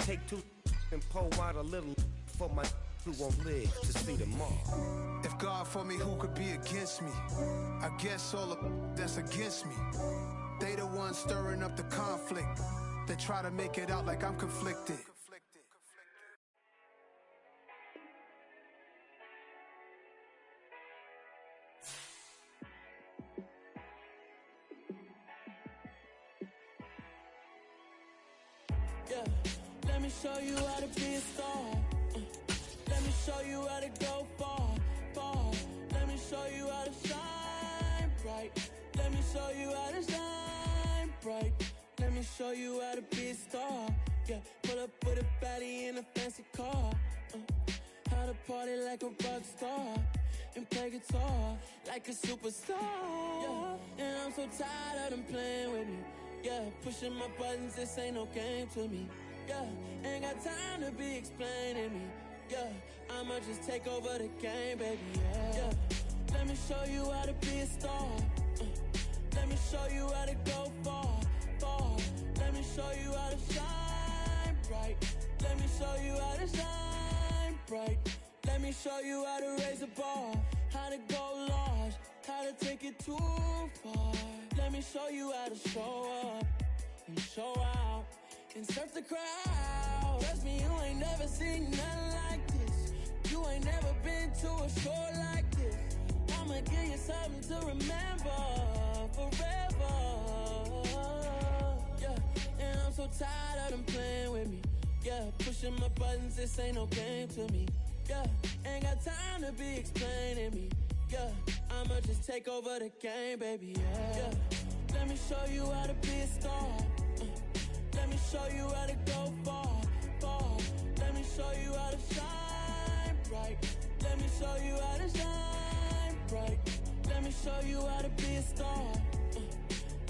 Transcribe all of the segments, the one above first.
Take two and pour out a little for my who won't live to see tomorrow. If God for me, who could be against me? I guess all the that's against me. They the ones stirring up the conflict. They try to make it out like I'm conflicted. Yeah, let me show you how to be a star. Let me show you how to go far, far. Let me show you how to shine bright. Let me show you how to shine bright. Let me show you how to be a star. Yeah, pull up with a baddie in a fancy car. How to party like a rock star and play guitar like a superstar. Yeah, and I'm so tired of them playing with me. Yeah, pushing my buttons, this ain't no game to me. Yeah, ain't got time to be explaining me. Yeah, I'ma just take over the game, baby. Yeah, let me show you how to be a star. Let me show you how to go far, far. Let me show you how to shine bright. Let me show you how to shine bright. Let me show you how to raise a bar, how to go large, how to take it too far. Let me show you how to show up and show out and surf the crowd. Trust me, you ain't never seen nothing like this. You ain't never been to a show like this. I'ma give you something to remember forever. Yeah, and I'm so tired of them playing with me. Yeah, pushing my buttons, this ain't no game to me. Yeah, ain't got time to be explaining me. Yeah, I'ma just take over the game, baby. Yeah, let me show you how to be a star. Let me show you how to go far, far. Let me show you how to shine bright. Let me show you how to shine bright. Let me show you how to be a star.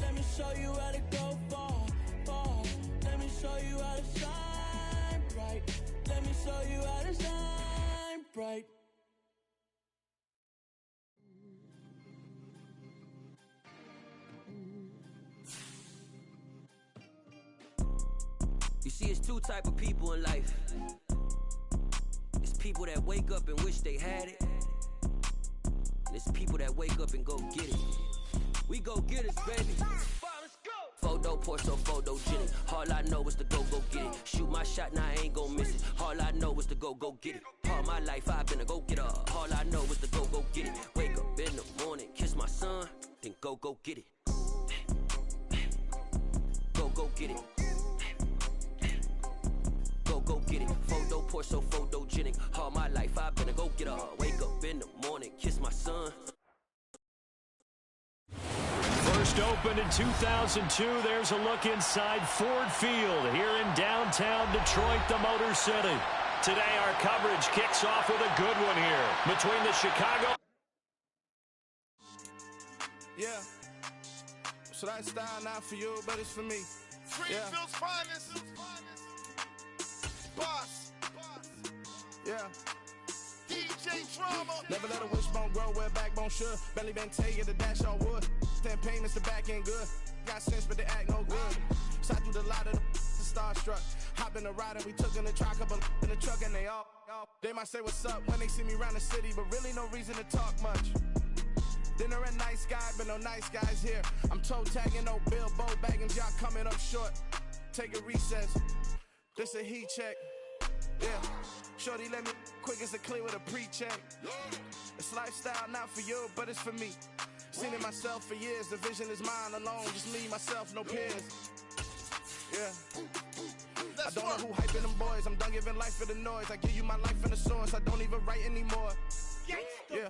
Let me show you how to go far, far. Let me show you how to shine bright. Let me show you how to shine bright. You see, it's two type of people in life. It's people that wake up and wish they had it. And it's people that wake up and go get it. We go get it, baby. Photo, Porsche, photogenic. All I know is to go get it. Shoot my shot, now I ain't gon' miss it. All I know is to go get it. All my life I've been a go-getter. All I know is to go get it. Wake up in the morning, kiss my son, then go get it. Go get it. Go get it. Photo, Porsche, photogenic. All my life I've been a go-getter. Wake up in the morning, kiss my son. First opened in 2002, there's a look inside Ford Field here in downtown Detroit, the Motor City. Today our coverage kicks off with a good one here between the Chicago. Yeah. So that style not for you, but it's for me. Greenfield's finest. Boss. Yeah. DJ Drama. Never let a wishbone grow where a backbone should. Belly been tell you the dash on wood. 10 payments, the back end good. Got sense, but they act no good. So I do the lot of the starstruck. Hop in the ride and we took in the truck, couple in the truck and they all. They might say what's up when they see me around the city, but really no reason to talk much. Dinner a nice guy, but no nice guys here. I'm toe tagging, no Bilbo bagging, y'all coming up short. Take a recess. This a heat check. Yeah. Shorty let me quick as a clear with a pre-check. It's lifestyle not for you, but it's for me. Seen it myself for years. The vision is mine alone. Just me, myself, no peers. Yeah. I don't know who hyping them boys. I'm done giving life for the noise. I give you my life in the source. I don't even write anymore. Yeah.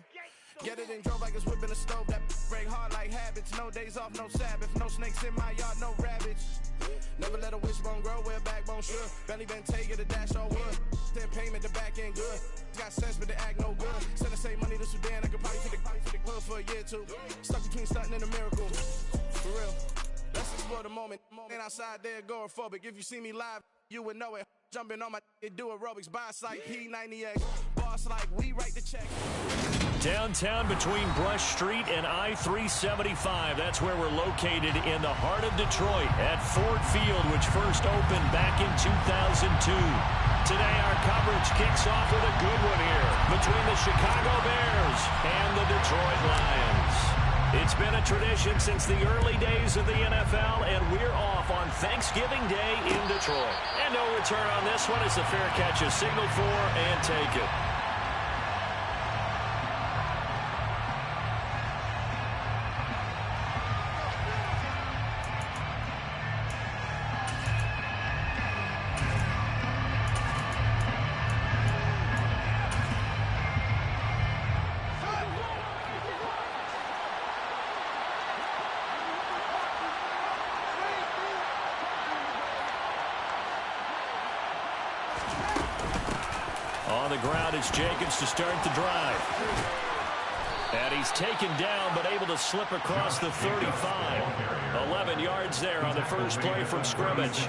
Get it and drove like it's whipping a stove. That break hard like habits. No days off, no Sabbath. No snakes in my yard, no rabbits. Never let a wishbone grow where a backbone should. Belly been take it, a dash on wood. 10 payment, the back end good. Got sense, but they act no good. Send the same money to Sudan. I could probably take the hood for a year or two. Stuck between stunting and a miracle. For real. Let's explore the moment. Ain't outside there agoraphobic. If you see me live, you would know it. Jumping on my do aerobics by sight P90X. Boss boss like we write the check. Downtown between Brush Street and I-375. That's where we're located in the heart of Detroit at Ford Field, which first opened back in 2002. Today our coverage kicks off with a good one here between the Chicago Bears and the Detroit Lions. It's been a tradition since the early days of the NFL, and we're off on Thanksgiving Day in Detroit. And no return on this one as the fair catch is signaled for and taken. On the ground, it's Jacobs to start the drive. And he's taken down, but able to slip across the 35. 11 yards there on the first play from scrimmage.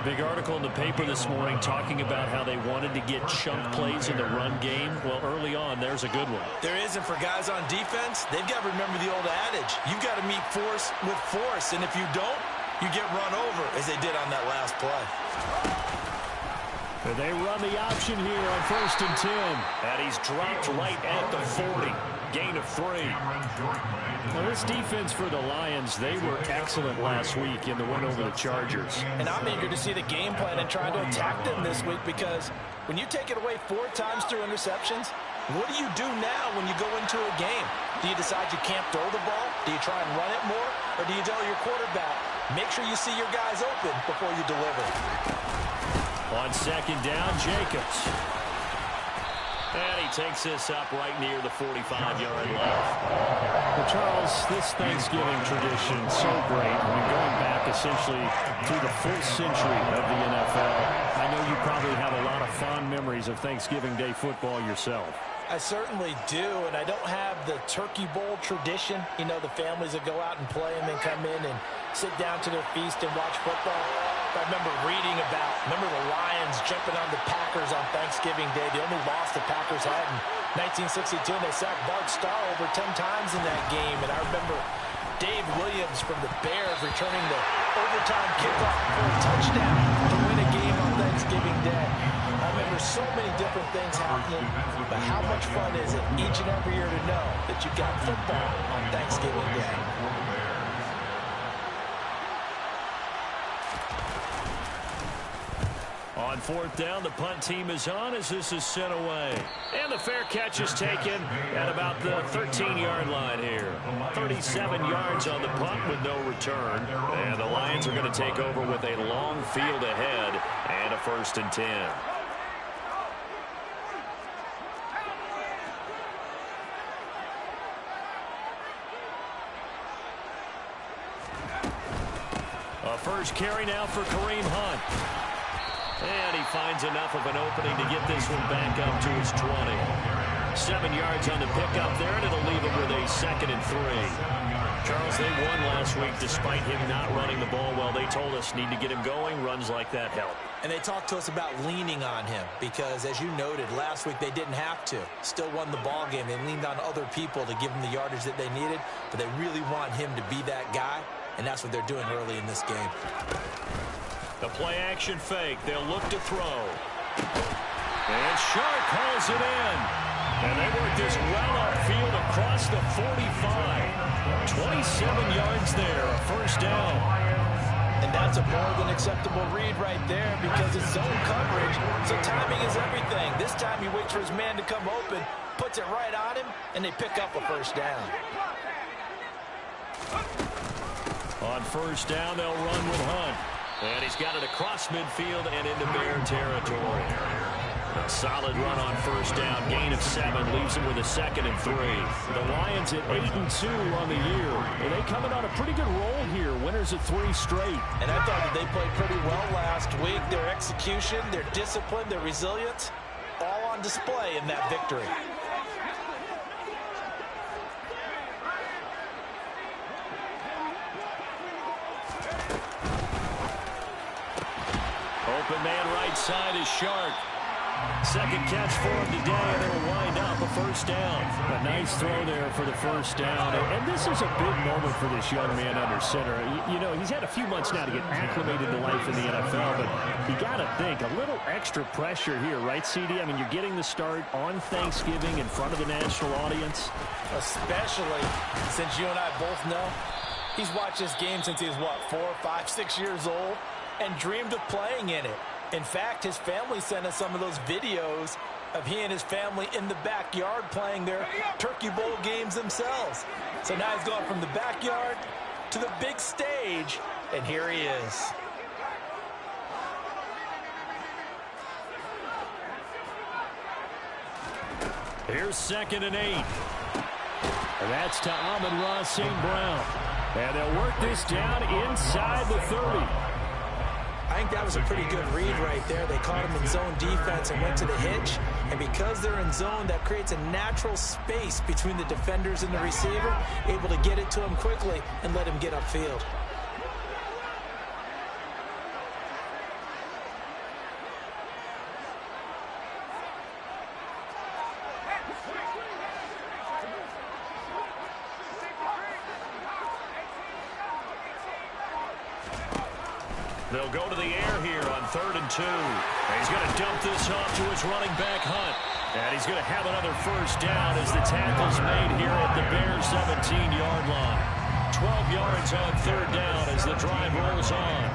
Big article in the paper this morning talking about how they wanted to get chunk plays in the run game. Well, early on, there's a good one. There isn't for guys on defense. They've got to remember the old adage. You've got to meet force with force, and if you don't, you get run over, as they did on that last play. And they run the option here on 1st and 10. And he's dropped right at the 40. Gain of 3. Well, this defense for the Lions, they were excellent last week in the win over the Chargers. And I'm eager to see the game plan and try to attack them this week, because when you take it away 4 times through interceptions, what do you do now when you go into a game? Do you decide you can't throw the ball? Do you try and run it more? Or do you tell your quarterback, make sure you see your guys open before you deliver? On 2nd down, Jacobs. And he takes this up right near the 45-yard line. Well, Charles, this Thanksgiving tradition is so great. I mean, going back essentially through the full century of the NFL. I know you probably have a lot of fond memories of Thanksgiving Day football yourself. I certainly do, and I don't have the Turkey Bowl tradition. You know, the families that go out and play and then come in and sit down to their feast and watch football. I remember reading about, the Lions jumping on the Packers on Thanksgiving Day. The only loss the Packers had in 1962, and they sacked Bart Starr over 10 times in that game. And I remember Dave Williams from the Bears returning the overtime kickoff for a touchdown to win a game on Thanksgiving Day. I remember so many different things happening, but how much fun is it each and every year to know that you've got football on Thanksgiving Day? On 4th down, the punt team is on as this is sent away. And the fair catch is taken at about the 13-yard line here. 37 yards on the punt with no return. And the Lions are going to take over with a long field ahead and a 1st and 10. A first carry now for Kareem Hunt. And he finds enough of an opening to get this one back up to his 20. 7 yards on the pickup there, and it'll leave him with a 2nd and 3. Charles, they won last week despite him not running the ball well. They told us need to get him going. Runs like that help. And they talked to us about leaning on him because, as you noted, last week they didn't have to. Still won the ball game. They leaned on other people to give them the yardage that they needed, but they really want him to be that guy, and that's what they're doing early in this game. The play-action fake. They'll look to throw. And Shark hauls it in. And they work this well upfield across the 45. 27 yards there, a 1st down. And that's a more than acceptable read right there because it's zone coverage, so timing is everything. This time he waits for his man to come open, puts it right on him, and they pick up a 1st down. On 1st down, they'll run with Hunt. And he's got it across midfield and into Bear territory. A solid run on 1st down. Gain of 7 leaves him with a 2nd and 3. The Lions at 8-2 on the year. And they coming on a pretty good roll here. Winners of 3 straight. And I thought that they played pretty well last week. Their execution, their discipline, their resilience, all on display in that victory. Open man right side is Shark. Second catch for him today, and it'll wind up a first down. A nice throw there for the first down. And this is a big moment for this young man under center. You know, he's had a few months now to get acclimated to life in the NFL, but you got to think, a little extra pressure here, right, CD? I mean, you're getting the start on Thanksgiving in front of the national audience. Especially since you and I both know he's watched this game since he was, 4, 5, 6 years old, and dreamed of playing in it. In fact, his family sent us some of those videos of he and his family in the backyard playing their Turkey Bowl games themselves. So now he's gone from the backyard to the big stage, and here he is. Here's 2nd and 8. And that's to Amon-Ra St. Brown. And they'll work this down inside the 30. I think that was a pretty good read right there. They caught him in zone defense and went to the hitch. And because they're in zone, that creates a natural space between the defenders and the receiver, able to get it to him quickly and let him get upfield. They'll go to the air here on 3rd and 2. And he's going to dump this off to his running back, Hunt. And he's going to have another first down as the tackle's made here at the Bears' 17-yard line. 12 yards on 3rd down as the drive rolls on.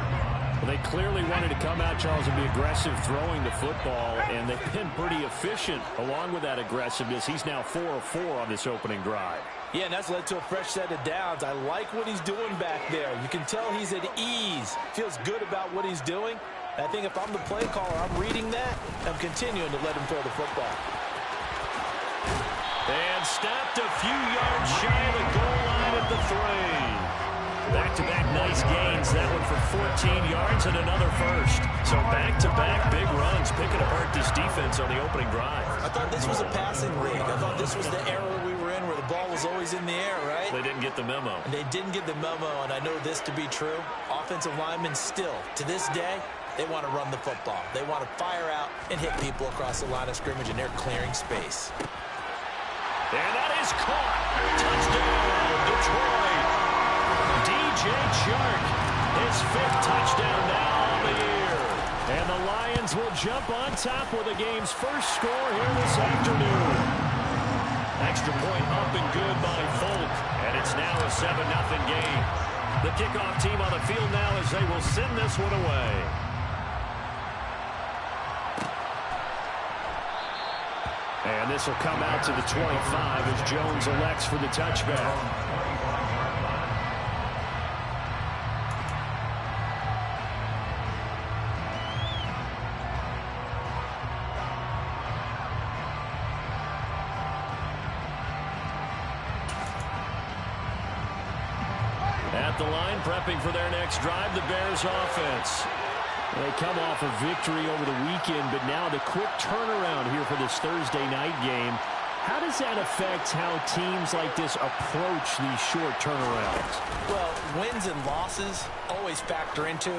Well, they clearly wanted to come out, Charles, and be aggressive throwing the football, and they've been pretty efficient along with that aggressiveness. He's now 4 of 4 on this opening drive. Yeah, and that's led to a fresh set of downs. I like what he's doing back there. You can tell he's at ease, feels good about what he's doing. And I think if I'm the play caller, I'm reading that, I'm continuing to let him throw the football. And stopped a few yards shy of the goal line at the 3. Back-to-back nice gains. That one for 14 yards and another first. So back-to-back big runs, picking apart this defense on the opening drive. I thought this was a passing league. I thought this was the era we were in where the ball was always in the air, right? They didn't get the memo. And they didn't get the memo, and I know this to be true. Offensive linemen still, to this day, they want to run the football. They want to fire out and hit people across the line of scrimmage, and they're clearing space. And that is caught. Touchdown, Detroit. DJ Chark, his 5th touchdown now on the year. And the Lions will jump on top with the game's first score here this afternoon. Extra point up and good by Folk, and it's now a 7-0 game. The kickoff team on the field now as they will send this one away. And this will come out to the 25 as Jones elects for the touchback. At the line, prepping for their next drive, the Bears offense. They come off a victory over the weekend, but now the quick turnaround here for this Thursday night game. How does that affect how teams like this approach these short turnarounds? Well, wins and losses always factor into,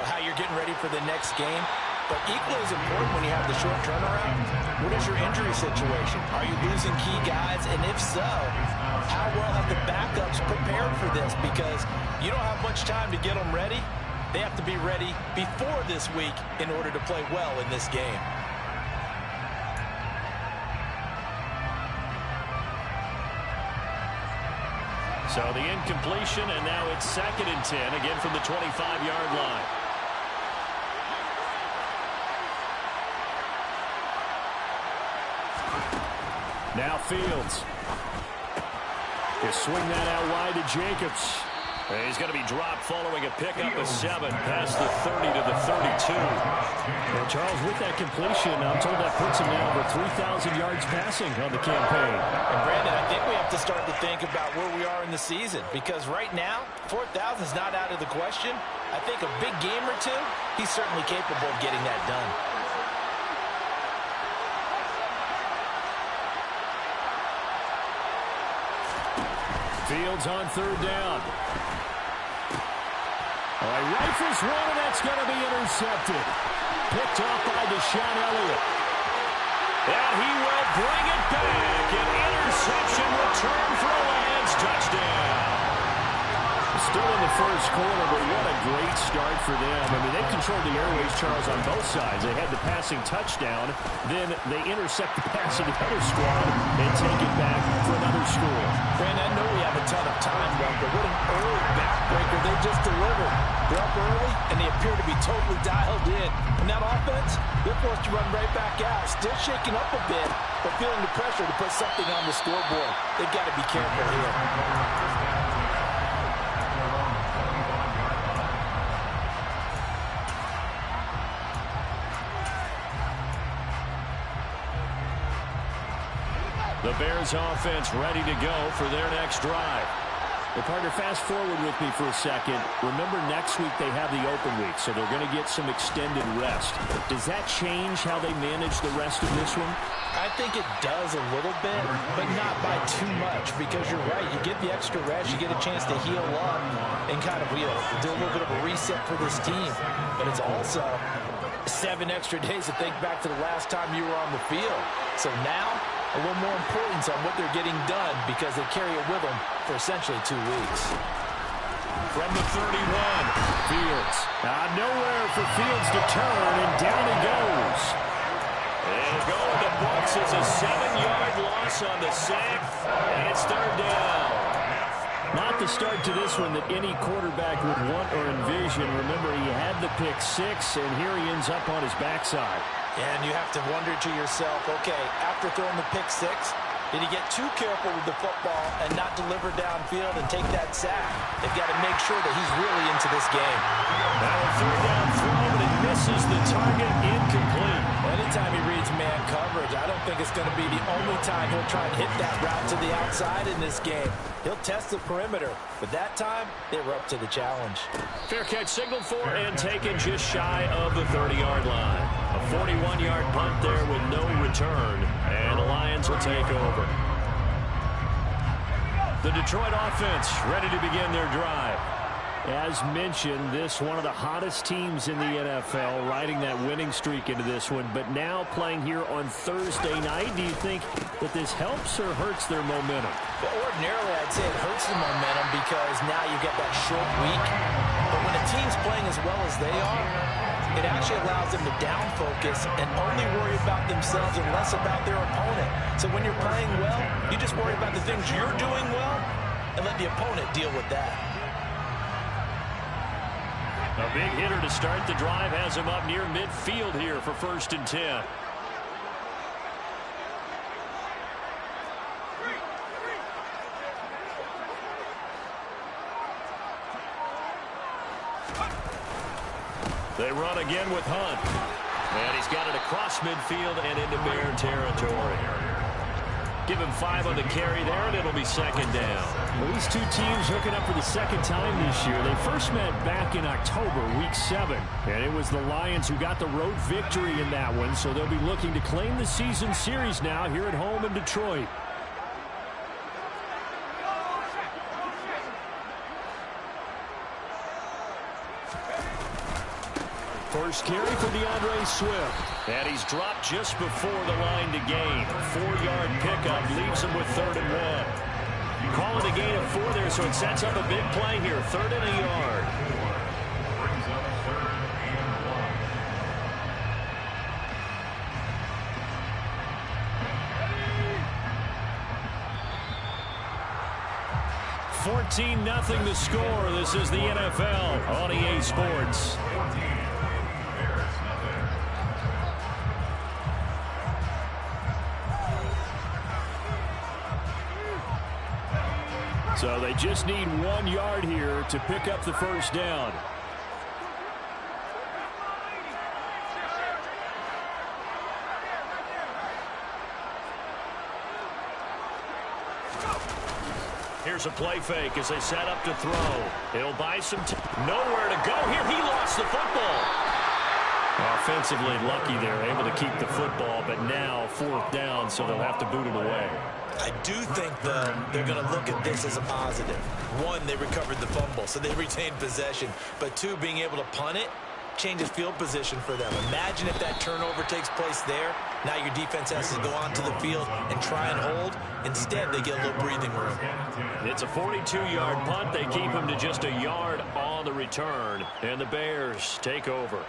how you're getting ready for the next game. But equally as important when you have the short turnaround, what is your injury situation? Are you losing key guys? And if so, how well have the backups prepared for this? Because you don't have much time to get them ready. They have to be ready before this week in order to play well in this game. So the incompletion, and now it's 2nd and 10, again from the 25-yard line. Now Fields. He'll swing that out wide to Jacobs. And he's going to be dropped following a pickup of 7 past the 30 to the 32. Well, Charles, with that completion, I'm told that puts him now over 3,000 yards passing on the campaign. And Brandon, I think we have to start to think about where we are in the season, because right now, 4,000 is not out of the question. I think a big game or two, he's certainly capable of getting that done. Fields on 3rd down. All right, rifles one, and that's going to be intercepted. Picked off by Deshaun Elliott. And he will bring it back. An interception return for a Lions touchdown. Still in the first quarter, but what a great start for them. I mean, they've controlled the airways, Charles, on both sides. They had the passing touchdown, then they intercept the pass of the other squad and take it back for another score. Brandon, I know we have a ton of time left, but what an early backbreaker they just delivered. They're up early, and they appear to be totally dialed in. And that offense, they're forced to run right back out, still shaking up a bit, but feeling the pressure to put something on the scoreboard. They've got to be careful here. The Bears offense ready to go for their next drive. Well, partner, fast forward with me for a second. Remember, next week they have the open week, so they're going to get some extended rest. Does that change how they manage the rest of this one? I think it does a little bit, but not by too much, because you're right. You get the extra rest, you get a chance to heal up and kind of do a little bit of a reset for this team. But it's also 7 extra days to think back to the last time you were on the field. So now, a little more importance on what they're getting done because they carry it with them for essentially 2 weeks. From the 31, Fields. Nowhere for Fields to turn, and down he goes. And go in the books as a 7-yard loss on the sack, and it's 3rd down. Not the start to this one that any quarterback would want or envision. Remember, he had the pick 6, and here he ends up on his backside. And you have to wonder to yourself, okay, after throwing the pick 6, did he get too careful with the football and not deliver downfield and take that sack? They've got to make sure that he's really into this game. Now a 3rd down throw, but it misses the target, incomplete. Anytime he reads man coverage, I don't think it's going to be the only time he'll try and hit that route to the outside in this game. He'll test the perimeter, but that time, they were up to the challenge. Fair catch signaled for and taken just shy of the 30-yard line. A 41-yard punt there with no return, and the Lions will take over. The Detroit offense ready to begin their drive. As mentioned, this one of the hottest teams in the NFL, riding that winning streak into this one, but now playing here on Thursday night. Do you think that this helps or hurts their momentum? Well, ordinarily, I'd say it hurts the momentum because now you get that short week. But when a team's playing as well as they are, it actually allows them to down focus and only worry about themselves and less about their opponent. So when you're playing well, you just worry about the things you're doing well and let the opponent deal with that. A big hitter to start the drive has him up near midfield here for 1st and 10. They run again with Hunt. And he's got it across midfield and into Bear territory. Give him 5 on the carry there, and it'll be 2nd down. Well, these two teams hooking up for the 2nd time this year. They first met back in October, Week 7. And it was the Lions who got the road victory in that one, so they'll be looking to claim the season series now here at home in Detroit. First carry for DeAndre Swift. And he's dropped just before the line to gain. 4-yard pickup leaves him with 3rd and 1. Call it a gain of 4 there, so it sets up a big play here. 3rd and a yard. $14-0 the score. This is the NFL on EA Sports. So they just need 1 yard here to pick up the 1st down. Here's a play fake as they set up to throw. He'll buy some time. Nowhere to go here. He lost the football. Offensively lucky there, able to keep the football, but now 4th down, so they'll have to boot it away. I do think, though, they're going to look at this as a positive. 1, they recovered the fumble, so they retained possession. But 2, being able to punt it, changes field position for them. Imagine if that turnover takes place there. Now your defense has to go onto the field and try and hold. Instead, they get a little breathing room. It's a 42-yard punt. They keep him to just a yard on the return, and the Bears take over.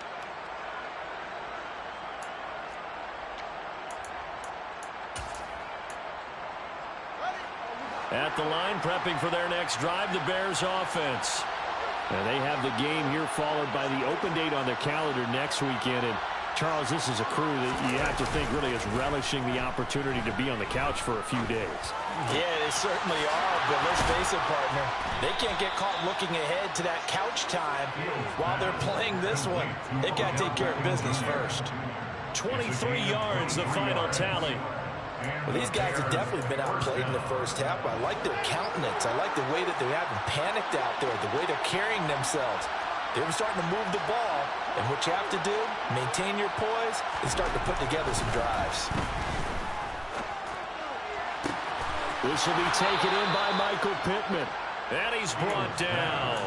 At the line, prepping for their next drive, the Bears offense. And they have the game here followed by the open date on their calendar next weekend. And Charles, this is a crew that you have to think really is relishing the opportunity to be on the couch for a few days. Yeah, they certainly are, but let's face it, partner. They can't get caught looking ahead to that couch time while they're playing this one. They've got to take care of business first. 23 yards, the final tally. Well, these guys have definitely been outplayed in the first half. I like their countenance. I like the way that they haven't panicked out there, the way they're carrying themselves. They were starting to move the ball, and what you have to do, maintain your poise and start to put together some drives. This will be taken in by Michael Pittman. And he's brought down.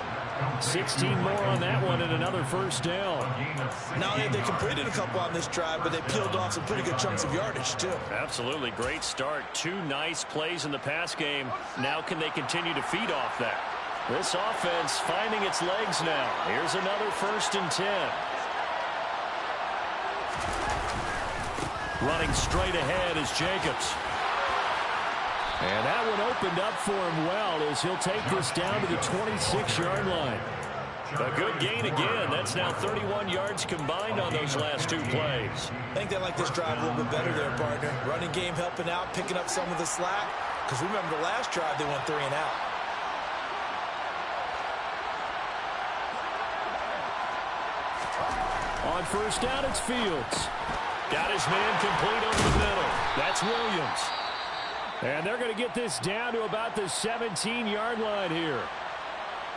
16 more on that one and another first down. Not only have they completed a couple on this drive, but they peeled off some pretty good chunks of yardage, too. Absolutely. Great start. 2 nice plays in the pass game. Now can they continue to feed off that? This offense finding its legs now. Here's another 1st and 10. Running straight ahead is Jacobs. And that one opened up for him well as he'll take this down to the 26-yard line. A good gain again. That's now 31 yards combined on those last 2 plays. I think they like this drive a little bit better there, partner. Running game helping out, picking up some of the slack. Because remember the last drive, they went 3 and out. On first down, it's Fields. Got his man complete over the middle. That's Williams. And they're going to get this down to about the 17-yard line here.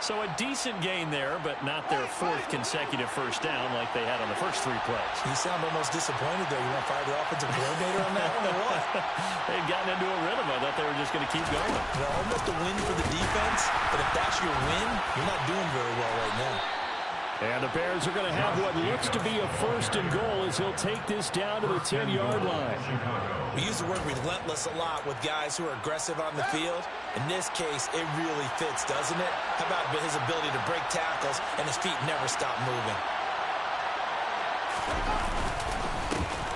So a decent gain there, but not their 4th consecutive first down like they had on the first 3 plays. You sound almost disappointed there. You want to fire the offensive coordinator on that one or what? They'd gotten into a rhythm. I thought they were just going to keep going. Well, almost a win for the defense, but if that's your win, you're not doing very well right now. And the Bears are going to have what looks to be a 1st and goal as he'll take this down to the 10-yard line. We use the word relentless a lot with guys who are aggressive on the field. In this case, it really fits, doesn't it? How about his ability to break tackles and his feet never stop moving?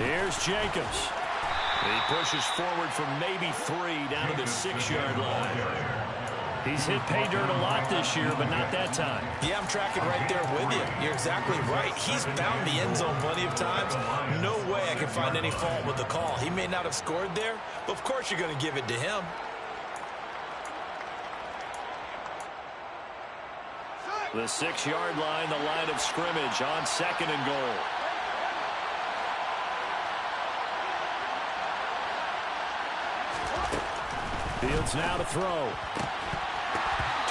Here's Jacobs. He pushes forward from maybe 3 down to the 6-yard line. He's hit pay dirt a lot this year, but not that time. Yeah, I'm tracking right there with you. You're exactly right. He's found the end zone plenty of times. No way I can find any fault with the call. He may not have scored there, but of course you're going to give it to him. The 6-yard line, the line of scrimmage on 2nd and goal. Fields now to throw.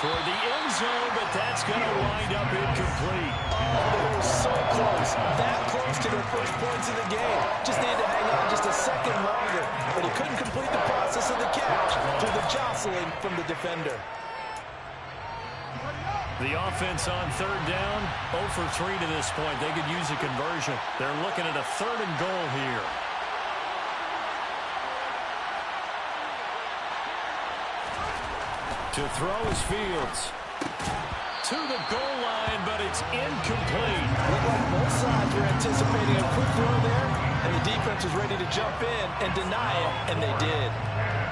Toward the end zone, but that's going to wind up incomplete. Oh, they were so close. That close to their first points of the game. Just needed to hang on just a second longer. But he couldn't complete the process of the catch through the jostling from the defender. The offense on 3rd down, 0 for 3 to this point. They could use a conversion. They're looking at a 3rd and goal here. To throw is Fields. To the goal line, but it's incomplete. Looked like both sides were anticipating a quick throw there, and the defense was ready to jump in and deny it, and they did.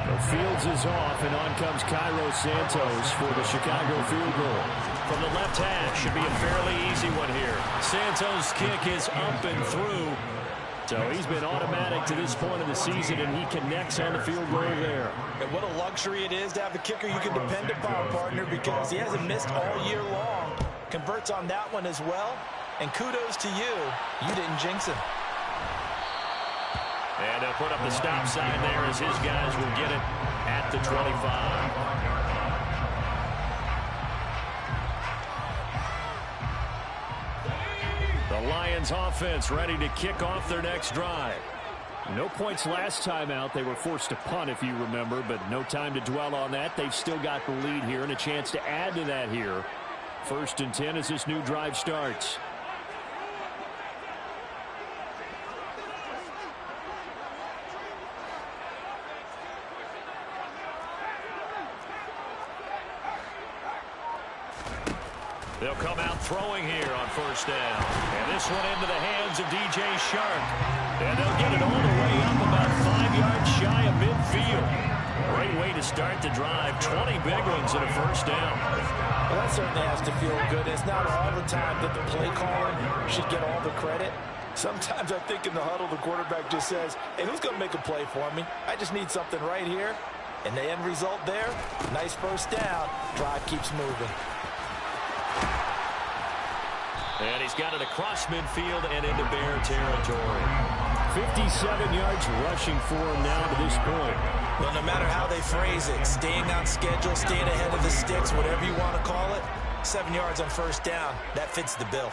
The Fields is off, and on comes Cairo Santos for the Chicago field goal. From the left hash, should be a fairly easy one here. Santos' kick is up and through. So he's been automatic to this point of the season, and he connects on the field goal there. And what a luxury it is to have a kicker you can depend upon, partner, because he hasn't missed all year long. Converts on that one as well. And kudos to you. You didn't jinx him. And they'll put up the stop sign there as his guys will get it at the 25. The Lions offense ready to kick off their next drive. No points last time out. They were forced to punt, if you remember, but no time to dwell on that. They've still got the lead here and a chance to add to that here. 1st and 10 as this new drive starts. They'll come out throwing here on first down. And this one into the hands of DJ Shark. And they'll get it all the way up about 5 yards shy of midfield. Great way to start the drive. 20 big ones and a first down. Well, that certainly has to feel good. It's not all the time that the play caller should get all the credit. Sometimes I think in the huddle, the quarterback just says, hey, who's going to make a play for me? I just need something right here. And the end result there, nice first down. Drive keeps moving. And he's got it across midfield and into Bear territory. 57 yards rushing for him now to this point. Well, no matter how they phrase it, staying on schedule, staying ahead of the sticks, whatever you want to call it, 7 yards on first down, that fits the bill.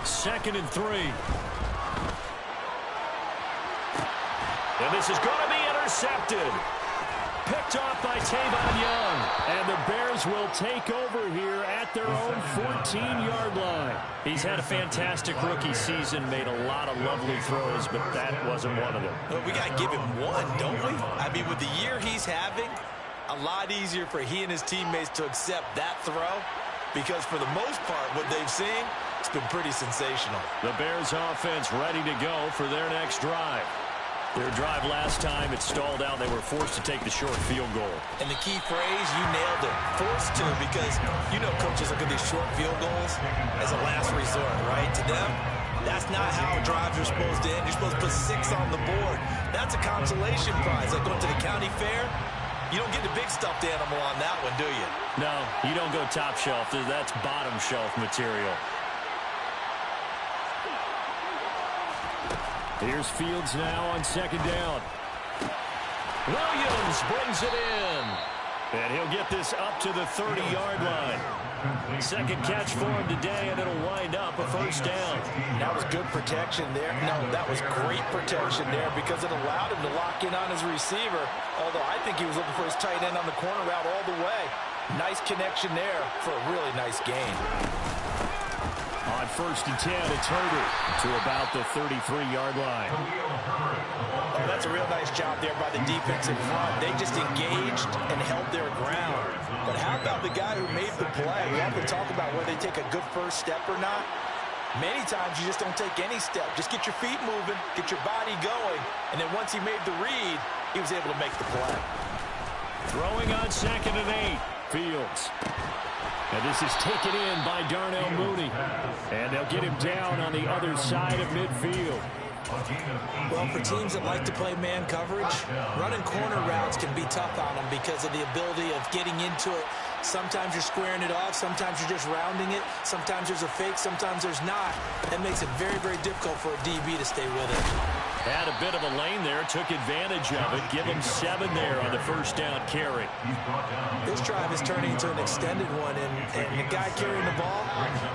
Second and 3. And this is going to be intercepted. Picked off by Tavon Young. And the Bears will take over here at their own 14-yard line. He's had a fantastic rookie season, made a lot of lovely throws, but that wasn't one of them. Well, we got to give him one, don't we? I mean, with the year he's having, a lot easier for he and his teammates to accept that throw, because for the most part, what they've seen, it's been pretty sensational. The Bears offense ready to go for their next drive. Their drive last time, it stalled out. They were forced to take the short field goal. And the key phrase, you nailed it. Forced to, because you know coaches look at these short field goals as a last resort, right? To them, that's not how drives are supposed to end. You're supposed to put 6 on the board. That's a consolation prize. Like going to the county fair, you don't get the big stuffed animal on that one, do you? No, you don't go top shelf. That's bottom shelf material. Here's Fields now on second down. Williams brings it in. And he'll get this up to the 30-yard line. Second catch for him today, and it'll wind up a first down. That was good protection there. No, that was great protection there because it allowed him to lock in on his receiver, although I think he was looking for his tight end on the corner route all the way. Nice connection there for a really nice gain. On first and 10, it's Herbert to about the 33-yard line. Oh, that's a real nice job there by the defense in front. They just engaged and held their ground. But how about the guy who made the play? We often talk about whether they take a good first step or not. Many times you just don't take any step. Just get your feet moving, get your body going, and then once he made the read, he was able to make the play. Throwing on second and 8, Fields. And this is taken in by Darnell Mooney. And they'll get him down on the other side of midfield. Well, for teams that like to play man coverage, running corner routes can be tough on them because of the ability of getting into it. Sometimes you're squaring it off. Sometimes you're just rounding it. Sometimes there's a fake. Sometimes there's not. That makes it very, very difficult for a DB to stay with it. Had a bit of a lane there. Took advantage of it. Give him 7 there on the first down carry. This drive is turning into an extended one, and the guy carrying the ball,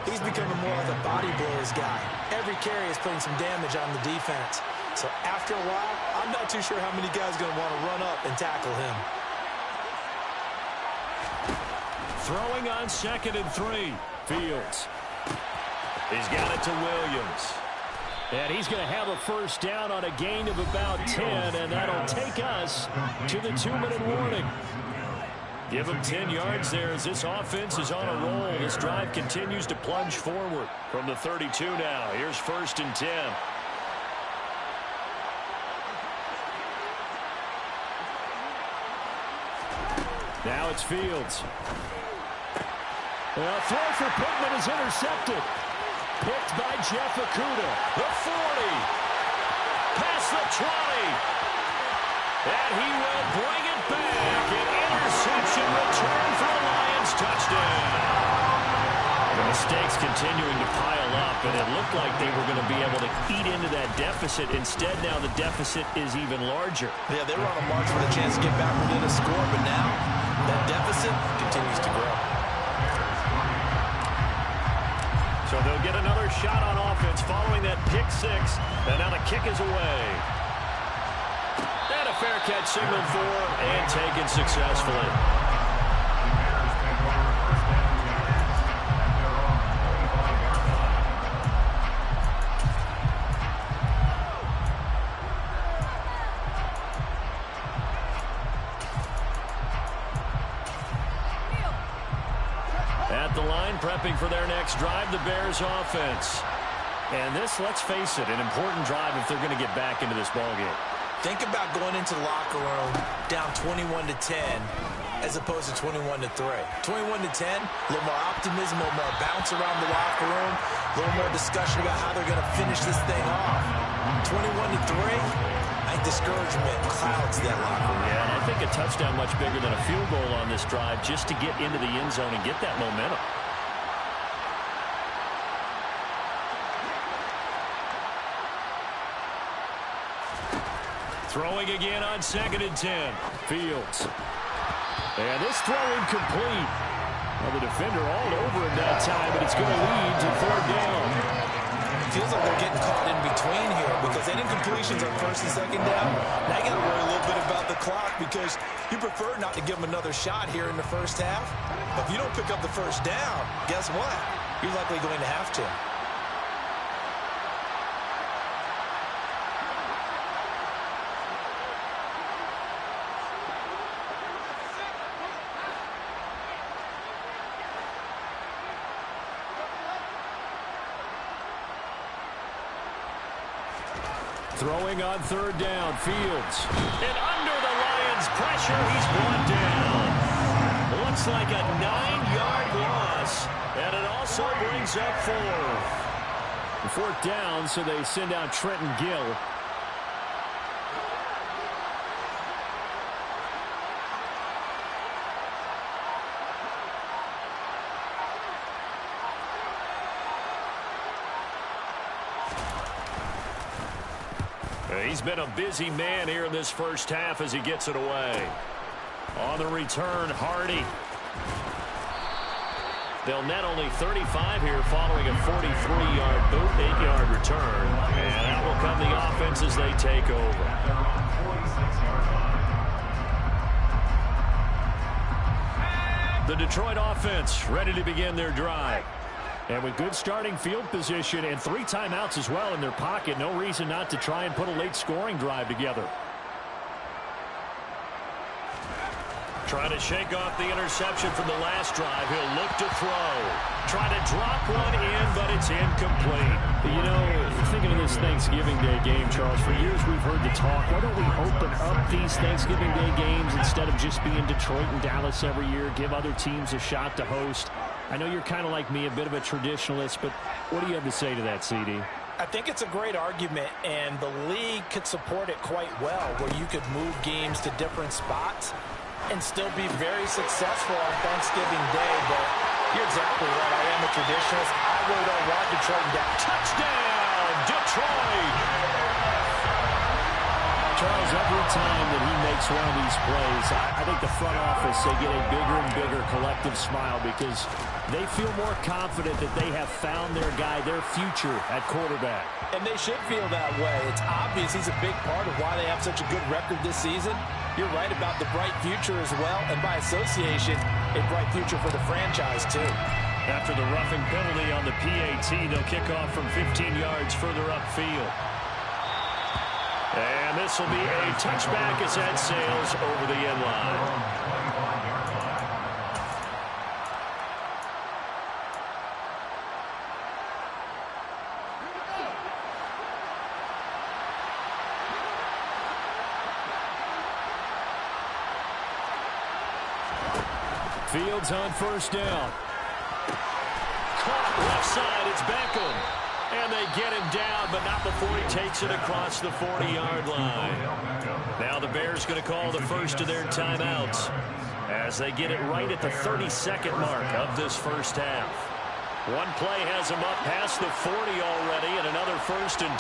he's becoming more like a body blows guy. Every carry is putting some damage on the defense. So after a while, I'm not too sure how many guys are going to want to run up and tackle him. Throwing on second and 3, Fields. He's got it to Williams. And he's going to have a first down on a gain of about 10, and that'll take us to the 2-minute warning. Give him 10 yards there as this offense is on a roll. This drive continues to plunge forward from the 32 now. Here's first and 10. Now it's Fields. Well, throw for Pittman is intercepted. Picked by Jeff Okudah. The 40. Past the 20. And he will bring it back. An interception return for a Lions touchdown. The mistakes continuing to pile up, and it looked like they were going to be able to eat into that deficit. Instead, now the deficit is even larger. Yeah, they were on a march with a chance to get back within a score, but now that deficit continues to grow. So they'll get another shot on offense following that pick 6, and now the kick is away. And a fair catch signaled for and taken successfully. line, prepping for their next drive, the Bears offense. And this, let's face it, an important drive if they're going to get back into this ballgame. Think about going into the locker room down 21-10 as opposed to 21-3. 21-10, a little more optimism, a little more bounce around the locker room, a little more discussion about how they're going to finish this thing off. 21-3, I think discouragement clouds that locker room. Yeah, and I think a touchdown much bigger than a field goal on this drive just to get into the end zone and get that momentum. Throwing again on 2nd and 10. Fields. And this throw incomplete. Well, the defender all over him that time, but it's going to lead to 3rd down. Feels like they're getting caught in between here because any incompletions on 1st and 2nd down, now you got to worry a little bit about the clock because you prefer not to give them another shot here in the first half. But if you don't pick up the 1st down, guess what? You're likely going to have to. Throwing on 3rd down, Fields. And under the Lions' pressure, he's brought down. Looks like a 9-yard loss, and it also brings up 4th down, so they send out Trenton Gill. He's been a busy man here in this first half as he gets it away. On the return, Hardy. They'll net only 35 here following a 43-yard boot, 8-yard return. And out will come the offense as they take over. The Detroit offense ready to begin their drive. And with good starting field position and 3 timeouts as well in their pocket, no reason not to try and put a late scoring drive together. Trying to shake off the interception from the last drive. He'll look to throw. Trying to drop one in, but it's incomplete. You know, thinking of this Thanksgiving Day game, Charles, for years we've heard the talk, why don't we open up these Thanksgiving Day games instead of just being Detroit and Dallas every year, give other teams a shot to host? I know you're kind of like me, a bit of a traditionalist, but what do you have to say to that, CD? I think it's a great argument, and the league could support it quite well, where you could move games to different spots and still be very successful on Thanksgiving Day. But you're exactly right. I am a traditionalist. I really don't want Detroit down. Touchdown, Detroit! Charles, every time that he makes one of these plays, I think the front office, they get a bigger and bigger collective smile because they feel more confident that they have found their guy, their future at quarterback. And they should feel that way. It's obvious he's a big part of why they have such a good record this season. You're right about the bright future as well, and by association, a bright future for the franchise too. After the roughing penalty on the PAT, they'll kick off from 15 yards further upfield. And this will be a touchback as that sails over the end line. Fields on 1st down. Caught left side, it's Beckham. And they get him down, but not before he takes it across the 40-yard line. Now the Bears going to call the first of their timeouts as they get it right at the 32nd mark of this first half. One play has them up past the 40 already, and another 1st and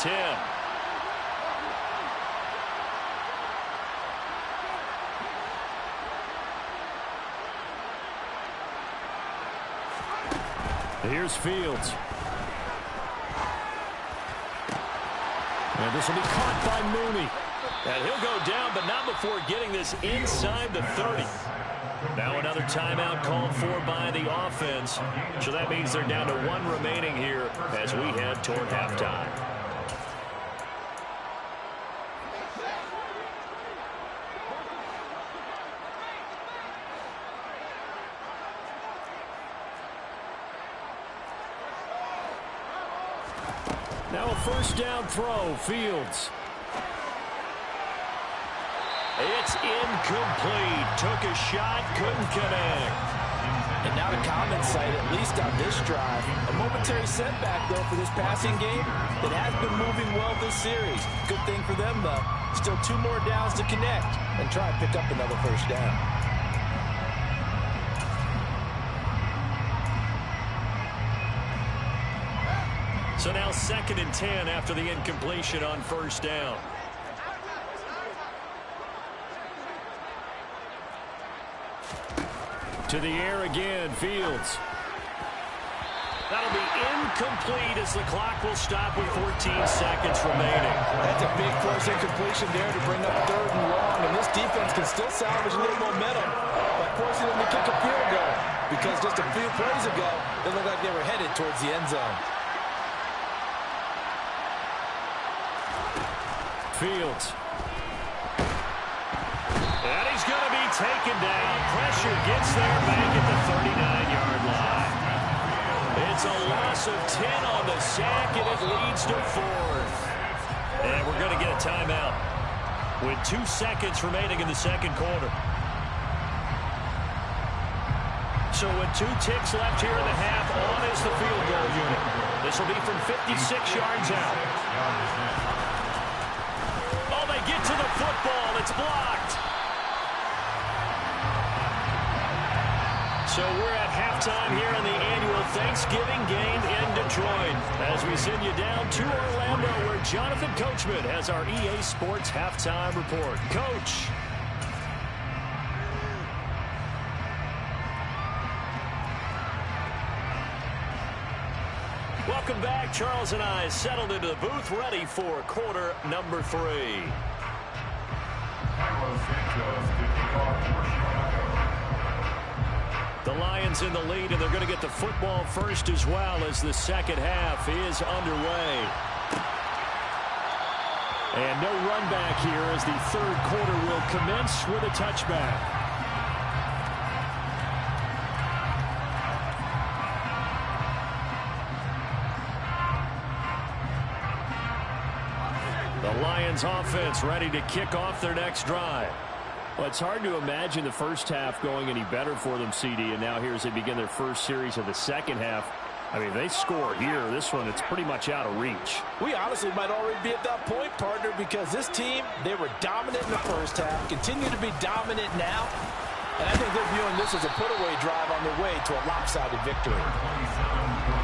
10. Here's Fields. And this will be caught by Mooney. And he'll go down, but not before getting this inside the 30. Now another timeout called for by the offense. So that means they're down to 1 remaining here as we head toward halftime. Now a first down throw, Fields. It's incomplete. Took a shot, couldn't connect. And now the comments cite, at least on this drive, a momentary setback, though, for this passing game that has been moving well this series. Good thing for them, though. Still 2 more downs to connect and try and pick up another first down. So now 2nd and 10 after the incompletion on first down. To the air again, Fields. That'll be incomplete as the clock will stop with 14 seconds remaining. That's a big close incompletion there to bring up 3rd and long, and this defense can still salvage a little momentum by forcing them to kick a field goal, because just a few plays ago, they looked like they were headed towards the end zone. Fields. And he's going to be taken down. Pressure gets there back at the 39-yard line. It's a loss of 10 on the sack, and it leads to 4th. And we're going to get a timeout with 2 seconds remaining in the second quarter. So with 2 ticks left here in the half, on is the field goal unit. This will be from 56 yards out. Oh, they get to the football. It's blocked. So we're at halftime here in the annual Thanksgiving game in Detroit as we send you down to Orlando where Jonathan Coachman has our EA Sports halftime report. Coach. Welcome back. Charles and I settled into the booth ready for quarter number 3. The Lions in the lead, and they're going to get the football first as well as the second half is underway. And no run back here as the third quarter will commence with a touchback. The Lions offense ready to kick off their next drive. Well, it's hard to imagine the first half going any better for them, CD, and now here as they begin their first series of the second half. I mean, they score here. This one, it's pretty much out of reach. We honestly might already be at that point, partner, because this team, they were dominant in the first half, continue to be dominant now, and I think they're viewing this as a put-away drive on their way to a lopsided victory.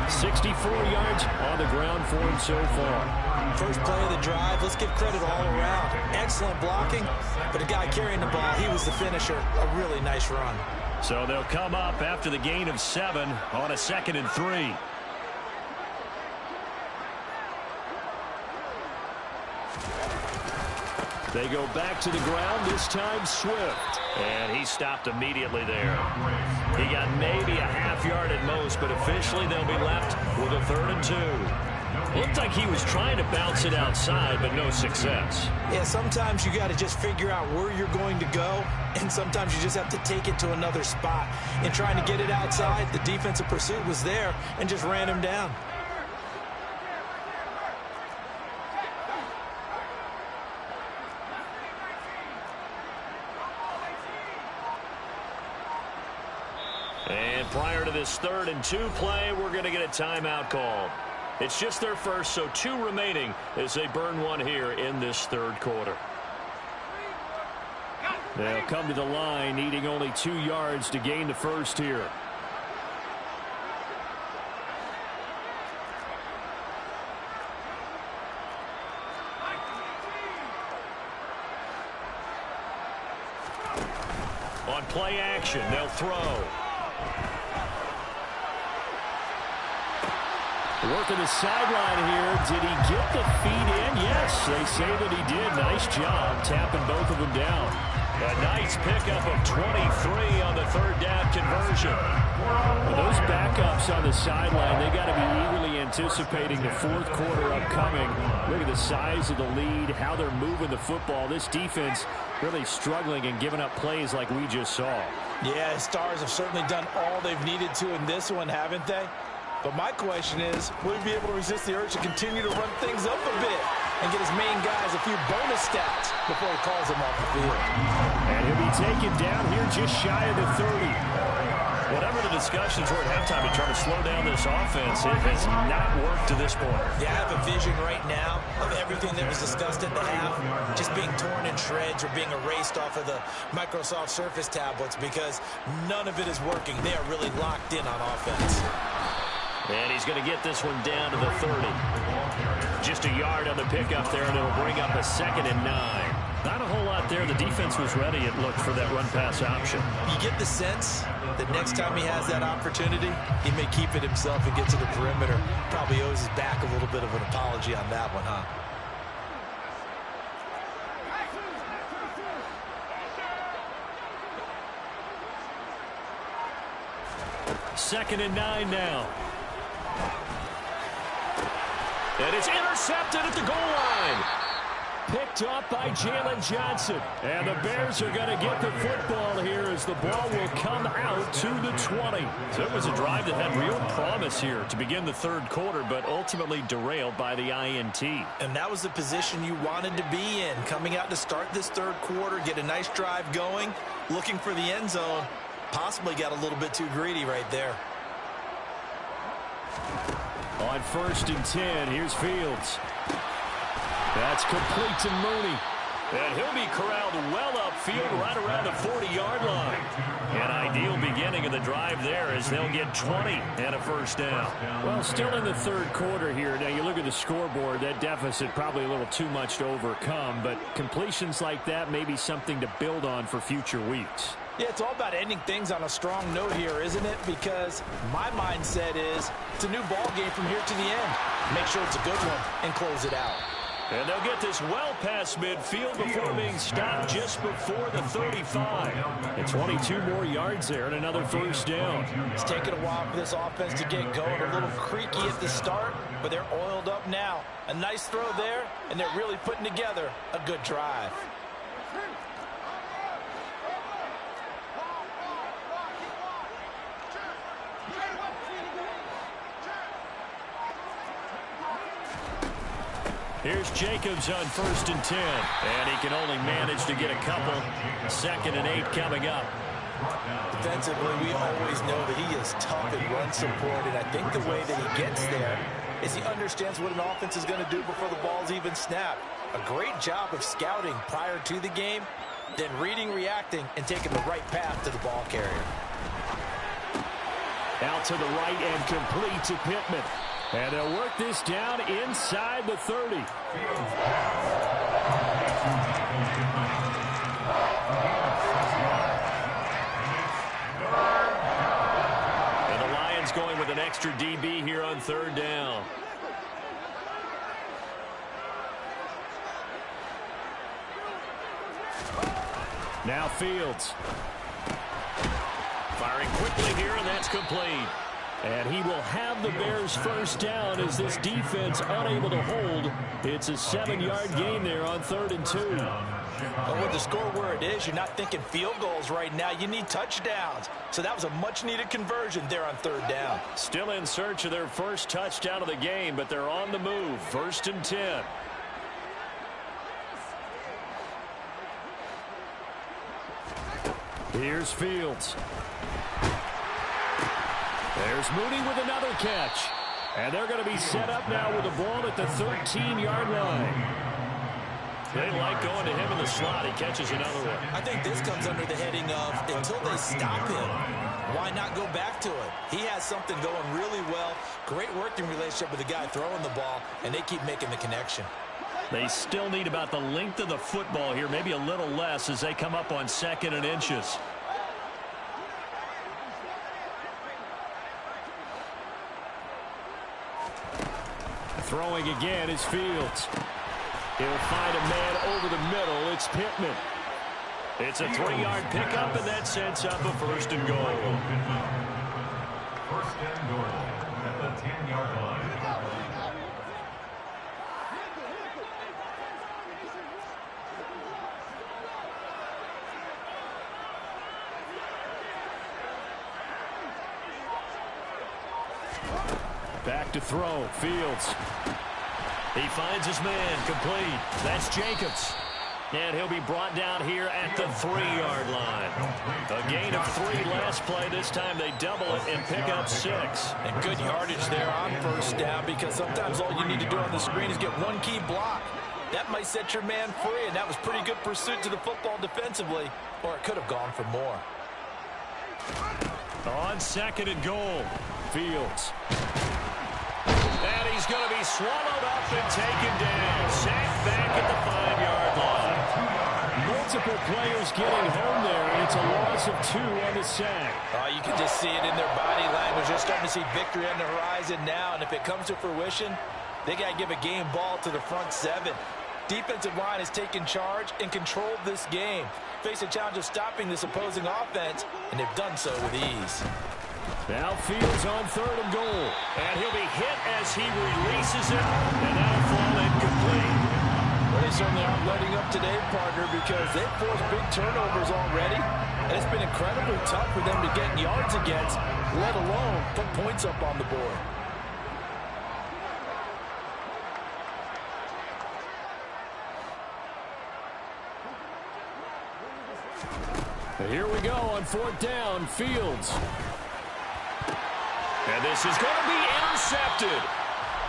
64 yards on the ground for him so far. First play of the drive, let's give credit all around. Excellent blocking, but the guy carrying the ball, he was the finisher. A really nice run. So they'll come up after the gain of 7 on a 2nd and 3. They go back to the ground, this time Swift. And he stopped immediately there. He got maybe a half yard at most, but officially they'll be left with a 3rd and 2. Looked like he was trying to bounce it outside, but no success. Yeah, sometimes you got to just figure out where you're going to go, and sometimes you just have to take it to another spot. In trying to get it outside, the defensive pursuit was there and just ran him down. And prior to this 3rd and 2 play, we're going to get a timeout called. It's just their first, so 2 remaining as they burn one here in this third quarter. They'll come to the line, needing only 2 yards to gain the first here. On play action, they'll throw. Working the sideline here. Did he get the feet in? Yes, they say that he did. Nice job tapping both of them down. A nice pickup of 23 on the 3rd down conversion. Well, those backups on the sideline, they got to be eagerly anticipating the 4th quarter upcoming. Look at the size of the lead, how they're moving the football. This defense really struggling and giving up plays like we just saw. Yeah, Stars have certainly done all they've needed to in this one, haven't they? But my question is, will he be able to resist the urge to continue to run things up a bit and get his main guys a few bonus stats before he calls them off the field? And he'll be taken down here just shy of the 30. Whatever the discussions were at halftime to try to slow down this offense, it has not worked to this point. Yeah, I have a vision right now of everything that was discussed at the half just being torn in shreds or being erased off of the Microsoft Surface tablets because none of it is working. They are really locked in on offense. And he's going to get this one down to the 30. Just a yard on the pickup there, and it'll bring up a 2nd and 9. Not a whole lot there. The defense was ready, it looked, for that run-pass option. You get the sense that next time he has that opportunity, he may keep it himself and get to the perimeter. Probably owes his back a little bit of an apology on that one, huh? Second and 9 now. And it's intercepted at the goal line. Picked up by Jalen Johnson. And the Bears are going to get the football here as the ball will come out to the 20. So it was a drive that had real promise here to begin the third quarter, but ultimately derailed by the INT. And that was the position you wanted to be in, coming out to start this third quarter, get a nice drive going, looking for the end zone. Possibly got a little bit too greedy right there. On 1st and 10, here's Fields. That's complete to Mooney. And he'll be corralled well upfield right around the 40-yard line. An ideal beginning of the drive there as they'll get 20 and a first down. Well, still in the third quarter here. Now, you look at the scoreboard, that deficit probably a little too much to overcome, but completions like that may be something to build on for future weeks. Yeah, it's all about ending things on a strong note here, isn't it? Because my mindset is it's a new ball game from here to the end. Make sure it's a good one and close it out. And they'll get this well past midfield before being stopped just before the 35. And 22 more yards there and another first down. It's taken a while for this offense to get going. A little creaky at the start, but they're oiled up now. A nice throw there, and they're really putting together a good drive. Here's Jacobs on 1st and 10. And he can only manage to get a couple. 2nd and 8 coming up. Defensively, we always know that he is tough in run support, and I think the way that he gets there is he understands what an offense is going to do before the ball's even snapped. A great job of scouting prior to the game, then reading, reacting, and taking the right path to the ball carrier. Out to the right and complete to Pittman. And they'll work this down inside the 30. And the Lions going with an extra DB here on 3rd down. Now Fields. Firing quickly here, and that's complete. And he will have the Bears first down as this defense unable to hold. It's a 7-yard gain there on 3rd and 2. Well, with the score where it is, you're not thinking field goals right now. You need touchdowns. So that was a much-needed conversion there on 3rd down. Still in search of their first touchdown of the game, but they're on the move. 1st and 10. Here's Fields. There's Mooney with another catch. And they're going to be set up now with the ball at the 13-yard line. They like going to him in the slot. He catches another one. I think this comes under the heading of until they stop him, why not go back to it? He has something going really well. Great working relationship with the guy throwing the ball, and they keep making the connection. They still need about the length of the football here, maybe a little less as they come up on 2nd and inches. Throwing again is Fields. He'll find a man over the middle. It's Pittman. It's a 3-yard pickup, and that sets up a 1st and goal. 1st and goal at the 10-yard line. Back to throw. Fields. He finds his man. Complete. That's Jacobs. And he'll be brought down here at the 3-yard line. A gain of 3 last play. This time they double it and pick up 6. And good yardage there on first down, because sometimes all you need to do on the screen is get one key block. That might set your man free, and that was pretty good pursuit to the football defensively, or it could have gone for more. On 2nd and goal, Fields. And he's going to be swallowed up and taken down. Sacked back at the 5-yard line. Multiple players getting home there, and it's a loss of 2 on the sack. You can just see it in their body language. They're starting to see victory on the horizon now, and if it comes to fruition, they got to give a game ball to the front 7. Defensive line has taken charge and controlled this game. Face a challenge of stopping this opposing offense, and they've done so with ease. Now Fields on 3rd and goal. And he'll be hit as he releases it, and that'll fall incomplete. Well, they certainly aren't letting up today, partner, because they've forced big turnovers already, and it's been incredibly tough for them to get yards against, let alone put points up on the board. Here we go on 4th down. Fields. And this is going to be intercepted.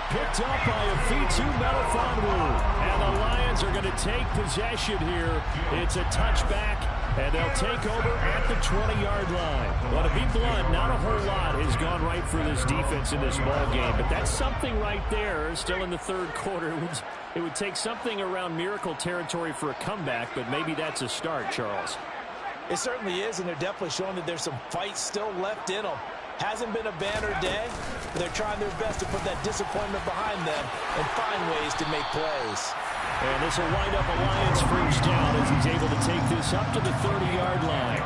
Picked up by Afitu Melifonwu. And the Lions are going to take possession here. It's a touchback, and they'll take over at the 20-yard line. Well, to be blunt, not a whole lot has gone right for this defense in this ball game, but that's something right there. Still in the 3rd quarter. It would take something around miracle territory for a comeback, but maybe that's a start, Charles. It certainly is, and they're definitely showing that there's some fight still left in them. Hasn't been a banner day, but they're trying their best to put that disappointment behind them and find ways to make plays. And this will wind up a Lions first down as he's able to take this up to the 30-yard line.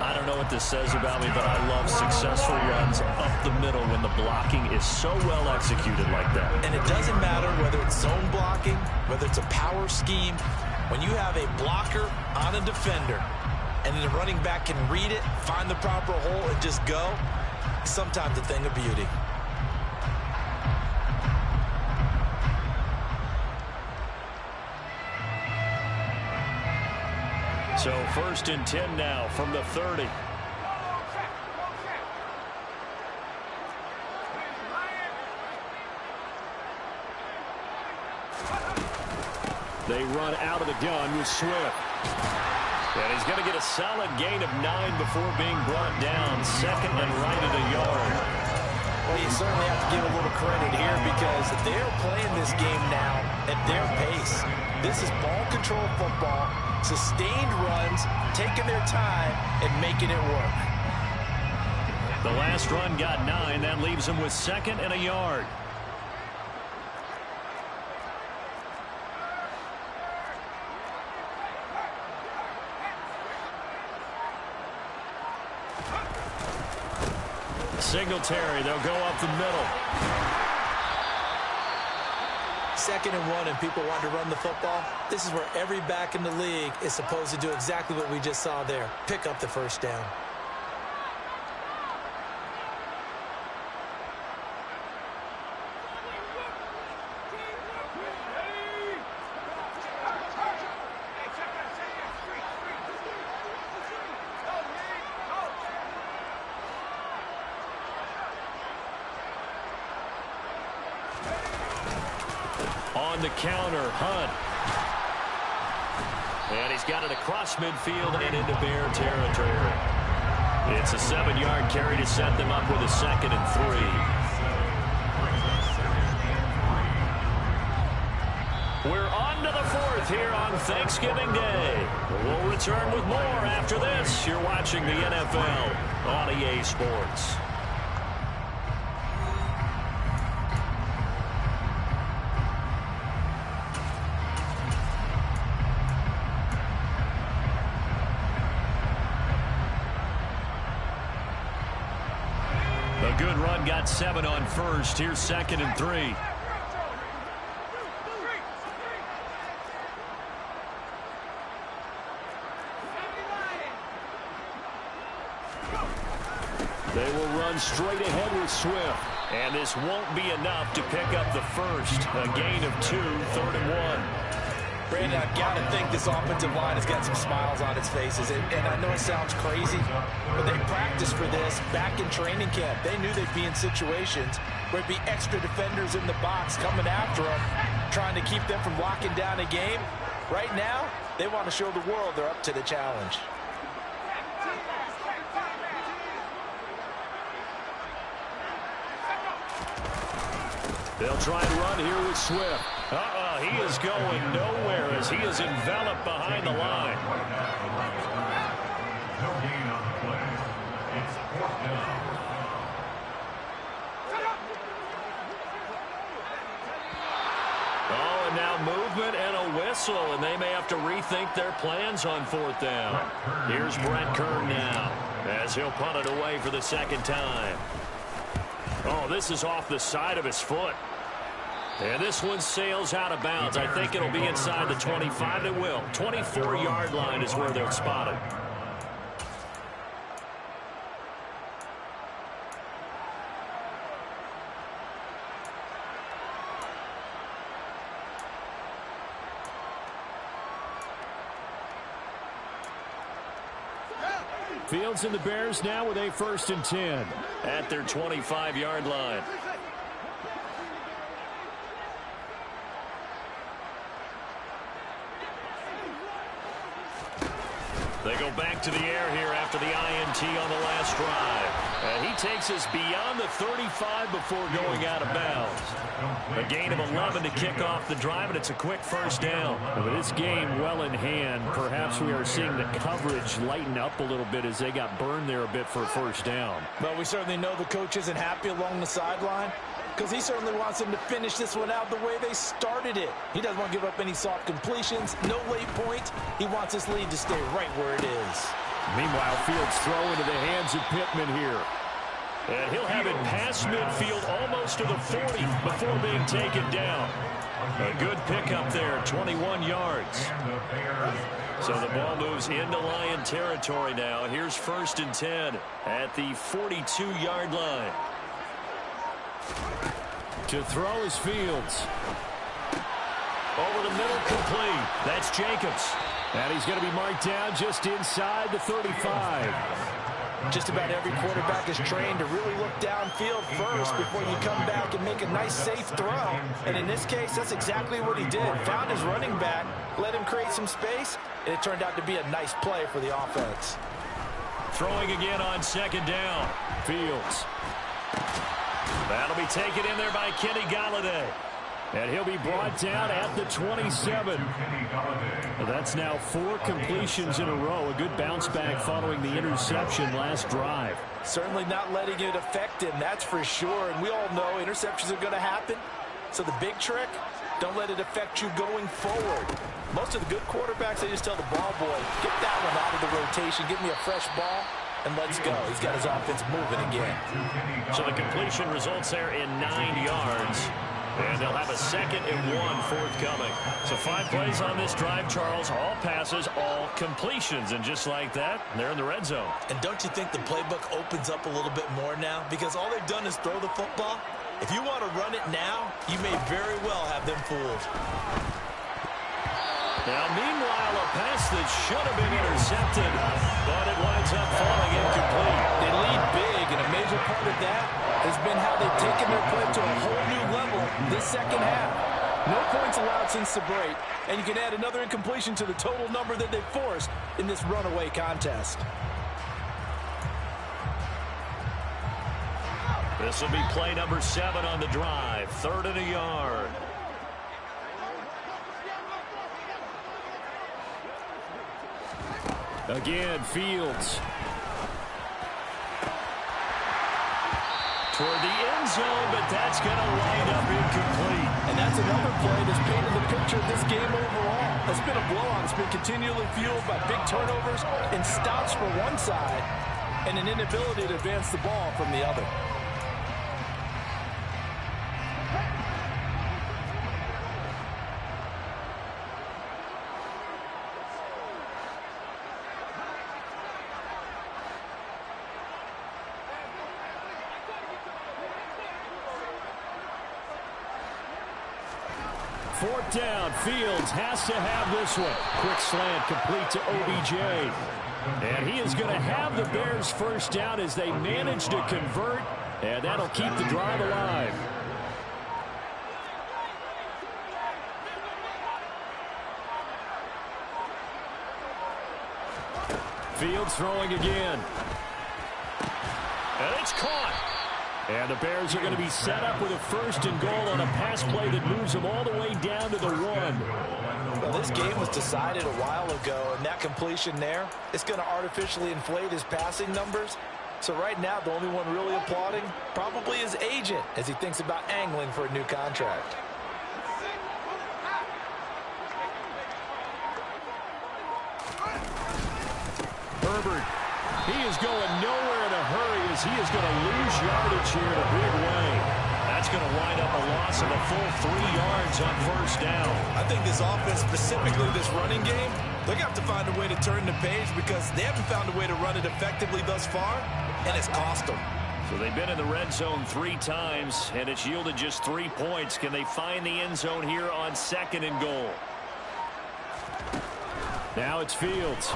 I don't know what this says about me, but I love successful runs up the middle when the blocking is so well executed like that. And it doesn't matter whether it's zone blocking, whether it's a power scheme. When you have a blocker on a defender, and then the running back can read it, find the proper hole, and just go, sometimes a thing of beauty. So 1st and 10 now from the 30. They run out of the gun with Swift. And he's going to get a solid gain of 9 before being brought down. 2nd and right at a yard. Well, you certainly have to give a little credit here, because they're playing this game now at their pace. This is ball control football, sustained runs, taking their time and making it work. The last run got 9. That leaves him with 2nd and a yard. Singletary, they'll go up the middle. 2nd and 1, and people want to run the football. This is where every back in the league is supposed to do exactly what we just saw there. Pick up the first down. On the counter, Hunt. And he's got it across midfield and into Bear territory. It's a 7-yard carry to set them up with a 2nd and 3. We're on to the 4th here on Thanksgiving Day. We'll return with more after this. You're watching the NFL on EA Sports. A good run got 7 on first. Here's 2nd and 3. They will run straight ahead with Swift. And this won't be enough to pick up the first. A gain of 2, 3rd and 1. Brandon, I've got to think this offensive line has got some smiles on its faces. And I know it sounds crazy, but they practiced for this back in training camp. They knew they'd be in situations where it'd be extra defenders in the box coming after them, trying to keep them from locking down a game. Right now, they want to show the world they're up to the challenge. They'll try and run here with Swift. He is going nowhere as he is enveloped behind the line. No gain on the play. It's 4th down. Oh, and now movement and a whistle, and they may have to rethink their plans on 4th down. Here's Brett Kern now as he'll punt it away for the second time. Oh, this is off the side of his foot. And this one sails out of bounds. I think it'll be inside the 25. It will. 24-yard line is where they'll spot it. Fields and the Bears now with a 1st and 10 at their 25-yard line. They go back to the air here after the INT on the last drive. And he takes us beyond the 35 before going out of bounds. A gain of 11 to kick off the drive, and it's a quick 1st down. With this game well in hand, perhaps we are seeing the coverage lighten up a little bit as they got burned there a bit for a 1st down. But we certainly know the coach isn't happy along the sideline, because he certainly wants them to finish this one out the way they started it. He doesn't want to give up any soft completions, no late points. He wants this lead to stay right where it is. Meanwhile, Fields throw into the hands of Pittman here. And he'll have it past midfield almost to the 40 before being taken down. A good pickup there, 21 yards. So the ball moves into Lion territory now. Here's 1st and 10 at the 42-yard line. To throw is Fields. Over the middle, complete. That's Jacobs. And he's going to be marked down just inside the 35. Just about every quarterback is trained to really look downfield first before you come back and make a nice, safe throw. And in this case, that's exactly what he did. Found his running back, let him create some space, and it turned out to be a nice play for the offense. Throwing again on 2nd down. Fields. That'll be taken in there by Kenny Golladay. And he'll be brought down at the 27. That's now 4 completions in a row. A good bounce back following the interception last drive. Certainly not letting it affect him, that's for sure. And we all know interceptions are going to happen. So the big trick, don't let it affect you going forward. Most of the good quarterbacks, they just tell the ball boy, get that one out of the rotation, give me a fresh ball, and let's go. He's got his offense moving again. So the completion results there in 9 yards. And they'll have a 2nd and 1 forthcoming. So 5 plays on this drive, Charles. All passes, all completions. And just like that, they're in the red zone. And don't you think the playbook opens up a little bit more now? Because all they've done is throw the football. If you want to run it now, you may very well have them fooled. Now, meanwhile, a pass that should have been intercepted, but it winds up falling incomplete. They lead big, and a major part of that has been how they've taken their play to a whole new level this second half. No points allowed since the break, and you can add another incompletion to the total number that they forced in this runaway contest. This will be play number 7 on the drive. 3rd and a yard. Again, Fields. Toward the end zone, but that's going to wind up incomplete. And that's another play that's painted the picture of this game overall. It's been a blowout. It's been continually fueled by big turnovers and stops for one side and an inability to advance the ball from the other. 4th down. Fields has to have this one. Quick slant complete to OBJ. And he is going to have the Bears first down as they manage to convert. And that'll keep the drive alive. Fields throwing again. And it's caught. And the Bears are going to be set up with a 1st and goal on a pass play that moves them all the way down to the 1. Well, this game was decided a while ago, and that completion there is going to artificially inflate his passing numbers. So right now, the only one really applauding probably his agent as he thinks about angling for a new contract. Herbert, he is going nowhere in a hurry as he is going to lose yardage here in a big way. That's going to wind up a loss of a full 3 yards on 1st down. I think this offense, specifically this running game, they're going to have to find a way to turn the page because they haven't found a way to run it effectively thus far, and it's cost them. So they've been in the red zone 3 times, and it's yielded just 3 points. Can they find the end zone here on 2nd and goal? Now it's Fields.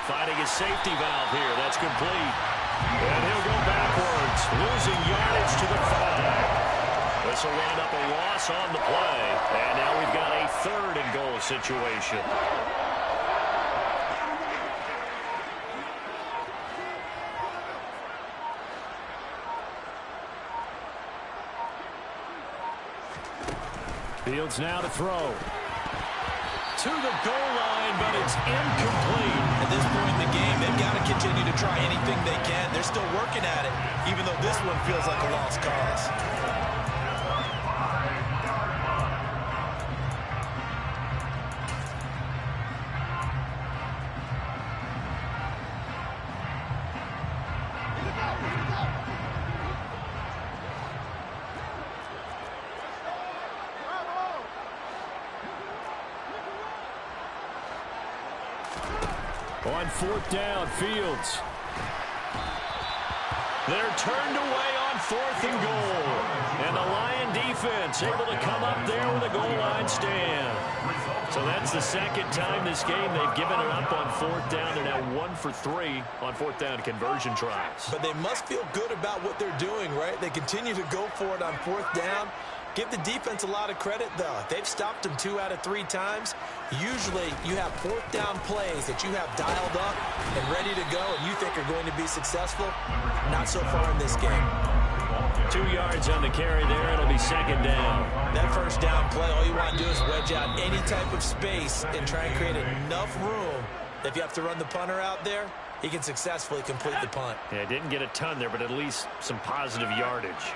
Finding his safety valve here. That's complete. And he'll go backwards, losing yardage to the 5. This will wind up a loss on the play. And now we've got a 3rd and goal situation. Fields now to throw. To the goal line, but it's incomplete. At this point in the game, they've got to continue to try anything they can. They're still working at it, even though this one feels like a lost cause. On 4th down, Fields. They're turned away on 4th and goal. And the Lion defense able to come up there with a goal line stand. So that's the 2nd time this game they've given it up on 4th down. They're now 1 for 3 on 4th down conversion tries. But they must feel good about what they're doing, right? They continue to go for it on 4th down. Give the defense a lot of credit, though. They've stopped them 2 out of 3 times. Usually, you have 4th down plays that you have dialed up and ready to go, and you think are going to be successful. Not so far in this game. 2 yards on the carry there. It'll be 2nd down. That 1st down play, all you want to do is wedge out any type of space and try and create enough room that if you have to run the punter out there, he can successfully complete the punt. Yeah, didn't get a ton there, but at least some positive yardage.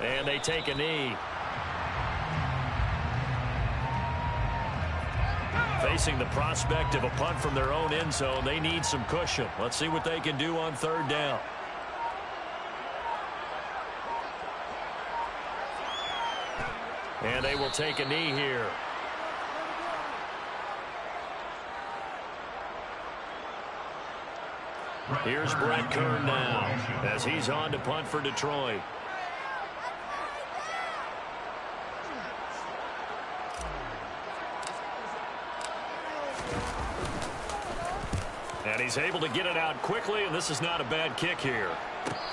And they take a knee. Facing the prospect of a punt from their own end zone, they need some cushion. Let's see what they can do on 3rd down. And they will take a knee here. Here's Brett Kern now as he's on to punt for Detroit. And he's able to get it out quickly, and this is not a bad kick here.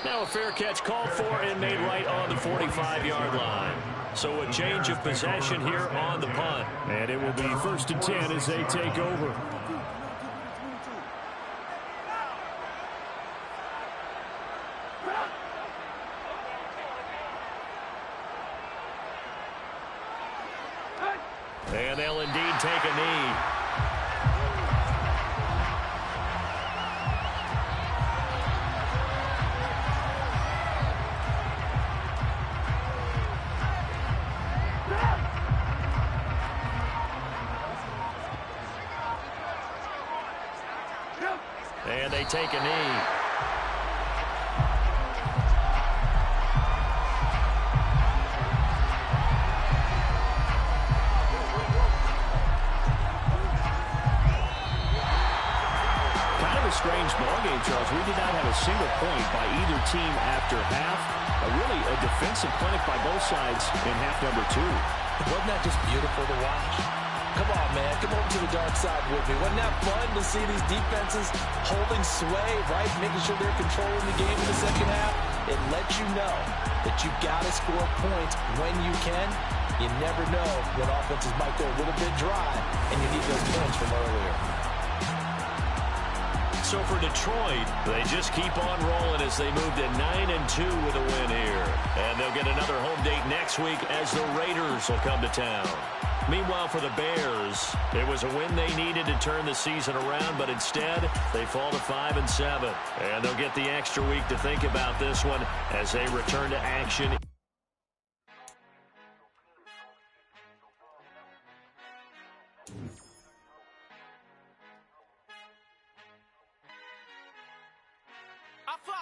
Now a fair catch called for and made right on the 45-yard line. So a change of possession here on the punt. And it will be 1st and 10 as they take over. And they'll indeed take a knee. And they take a knee. Kind of a strange ball game, Charles. We did not have a single point by either team after half. Really a defensive clinic by both sides in half number 2. Wasn't that just beautiful to watch? Come on, man. Come over to the dark side with me. Wasn't that fun to see these defenses holding sway, right? Making sure they're controlling the game in the second half. It lets you know that you got to score points when you can. You never know when offenses might go a little bit dry, and you need those points from earlier. So for Detroit, they just keep on rolling as they move to 9-2 with a win here. And they'll get another home date next week as the Raiders will come to town. Meanwhile, for the Bears, it was a win they needed to turn the season around, but instead, they fall to 5-7. And they'll get the extra week to think about this one as they return to action